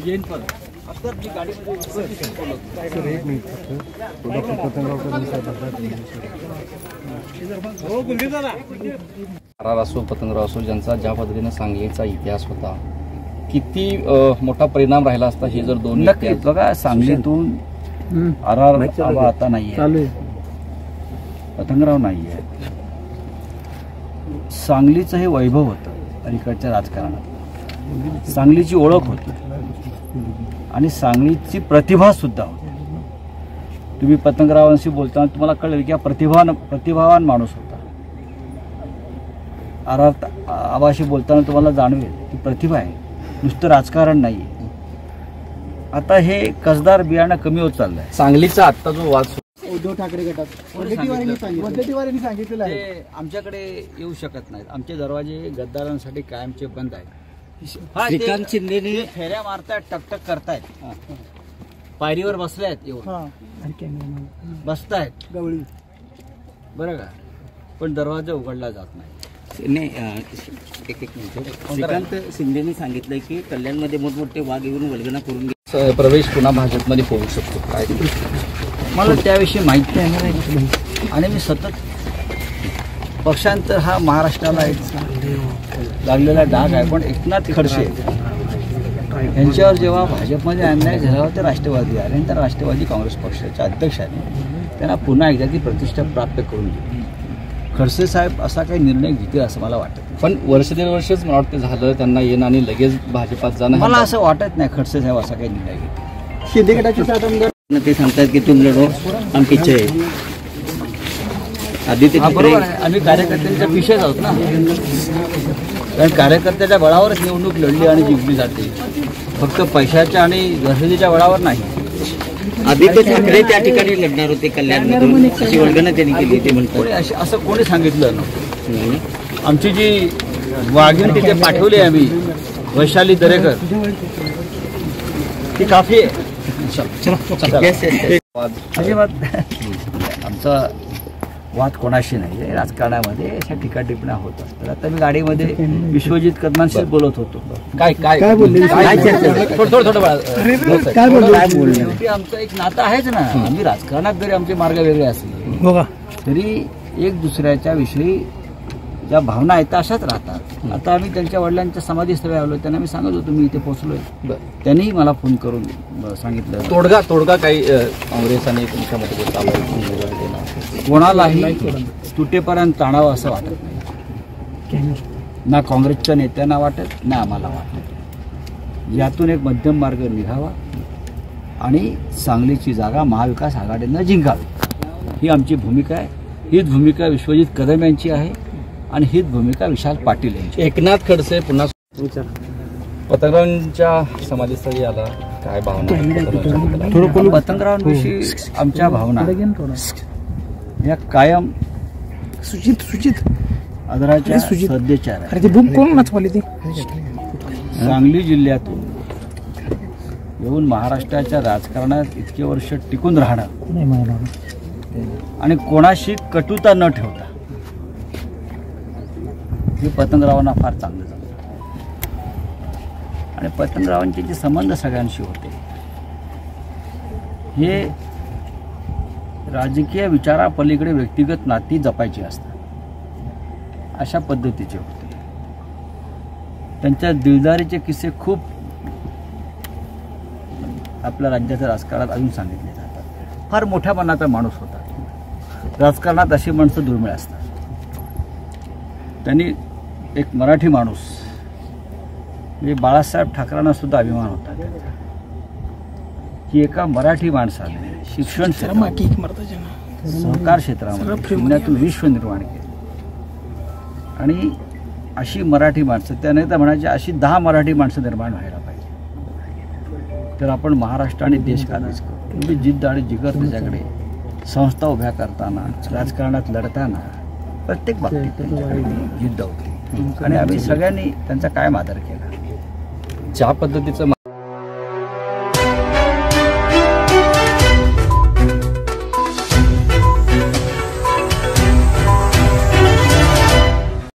येईन पण असतात मी गाडीमध्ये सर एक मिनिट डॉक्टर पतंगराव असो पतंगराव असो ज्यांचा ज्या पद्धतीने सांगलीचा इतिहास होता किती मोठा परिणाम राहिला असता हे जर दोन नक्कीच बघा सांगलीतून आता नाहीये पतंगराव नाहीये सांगलीचं हे वैभव होतं अलीकडच्या राजकारणात सांगलीची ओळख होती आणि सांगलीची प्रतिभा सुद्धा होती तुम्ही पतंगरावांशी बोलताना तुम्हाला कळेल की प्रतिभावान माणूस होता आबाशी बोलताना तुम्हाला जाणवेल की प्रतिभा आहे नुसतं राजकारण नाही आता हे कसदार बियाणं कमी होत चाललंय सांगलीचा आत्ता जो वाद उद्धव ठाकरे गटात वडेट्टीवारांनी सांगितलेलं आहे आमच्याकडे येऊ शकत नाहीत आमचे दरवाजे गद्दारांसाठी कायमचे बंद आहेत श्रीकांत शिंदेने फेऱ्या मारतायत टकटक करतायत पायरीवर बसल्यात येऊन बसतायत गवळी बरं का पण दरवाजा उघडला जात नाही एक मिनिट श्रीकांत शिंदेने सांगितलंय की कल्याणमध्ये मोठमोठे वाघ येऊन वल्गना करून प्रवेश पुन्हा भाजपमध्ये होऊ शकतो काय मला त्याविषयी माहिती आहे आणि मी सतत पक्षांतर हा महाराष्ट्राला एक लागलेला डाग आहे पण एकनाथ खडसे यांच्यावर जेव्हा भाजपमध्ये अन्याय झाला ते राष्ट्रवादी आले आणि त्या राष्ट्रवादी काँग्रेस पक्षाच्या अध्यक्षाने त्यांना पुन्हा एकदा ती प्रतिष्ठा प्राप्त करून दिली खडसे साहेब असा काही निर्णय घेतील असं मला वाटतं पण वर्ष दीड वर्षच मला वाटतं झालं त्यांना येणं आणि लगेच भाजपात जाणं मला असं वाटत नाही खडसे साहेब असा काही निर्णय घेतील शिंदे गटाचे साधनगड ते सांगतात की तुम लढो हम पीछे आहे आदित्य ठाकरे आम्ही कार्यकर्त्यांच्या पिशेच आहोत ना कारण कार्यकर्त्याच्या बळावरच निवडणूक लढली आणि जिंकली जाते फक्त पैशाच्या आणि रसिदीच्या बळावर नाही आदित्य ठाकरे त्या ठिकाणी लढणार होते कल्याणमधून अशी वल्गना त्यांनी केली ते म्हणतात असं कोणी सांगितलं ना आमची जी वाघीण तिथे पाठवली आम्ही वैशाली दरेकर ती काफी आहे अजिबात आमचा वाद कोणाशी नाही राजकारणामध्ये अशा टीकाटिप्पण्या होत असतात आता मी गाडीमध्ये विश्वजित कदमांशी बोलत होतो काय बोलले आमचं एक नातं आहेच ना आम्ही राजकारणात जरी आमचे मार्ग वेगळे असले तरी एक दुसऱ्याच्या विषयी ज्या भावना आहेत त्या अशाच राहतात आता आम्ही त्यांच्या वडिलांच्या समाधीस्थळी आलो त्यांना मी सांगत होतो मी इथे पोहोचलोय त्यांनीही मला फोन करून सांगितलं तोडगा काही काँग्रेस आणि तुमच्यामध्ये कोणालाही तुटेपर्यंत ताणावं असं वाटत नाही ना काँग्रेसच्या नेत्यांना वाटत ना आम्हाला वाटत यातून एक मध्यम मार्ग निघावा आणि सांगलीची जागा महाविकास आघाडीनं जिंकावी ही आमची भूमिका आहे हीच भूमिका विश्वजित कदम यांची आहे आणि हीच भूमिका विशाल पाटील यांची एकनाथ खडसे पुन्हा पतंगरावांच्या समाधीस्थळी आला काय भावना पतंगरावांविषयी आमच्या भावना या कायम सुचित आदराच्या सद्यचार सांगली जिल्ह्यातून येऊन महाराष्ट्राच्या राजकारणात इतके वर्ष टिकून राहणं आणि कोणाशी कटुता न ठेवता हे पतंगरावांना फार चांगलं जमतं आणि पतंगरावांचे जे संबंध सगळ्यांशी होते हे राजकीय विचारापलीकडे व्यक्तिगत नाती जपायची असतात अशा पद्धतीचे होते त्यांच्या दिलदारीचे किस्से खूप आपल्या राज्याच्या राजकारणात अजून सांगितले जातात फार मोठ्या मनाचा माणूस होता राजकारणात अशी माणसं दुर्मिळ असतात त्यांनी एक मराठी माणूस म्हणजे बाळासाहेब ठाकरेंना सुद्धा अभिमान होता की एका मराठी माणसाने शिक्षण सहकार क्षेत्रामध्ये शून्यातून विश्व निर्माण केले आणि अशी मराठी माणसं त्याने तर म्हणायची अशी 10 मराठी माणसं निर्माण व्हायला पाहिजे तर आपण महाराष्ट्र आणि देश काहीच करू म्हणजे जिद्द आणि जिगर त्याच्याकडे संस्था उभ्या करताना राजकारणात लढताना प्रत्येक बाबतीत त्यांच्याकडे जिद्द होती आणि आम्ही सगळ्यांनी त्यांचा कायम आदर केला ज्या पद्धतीचं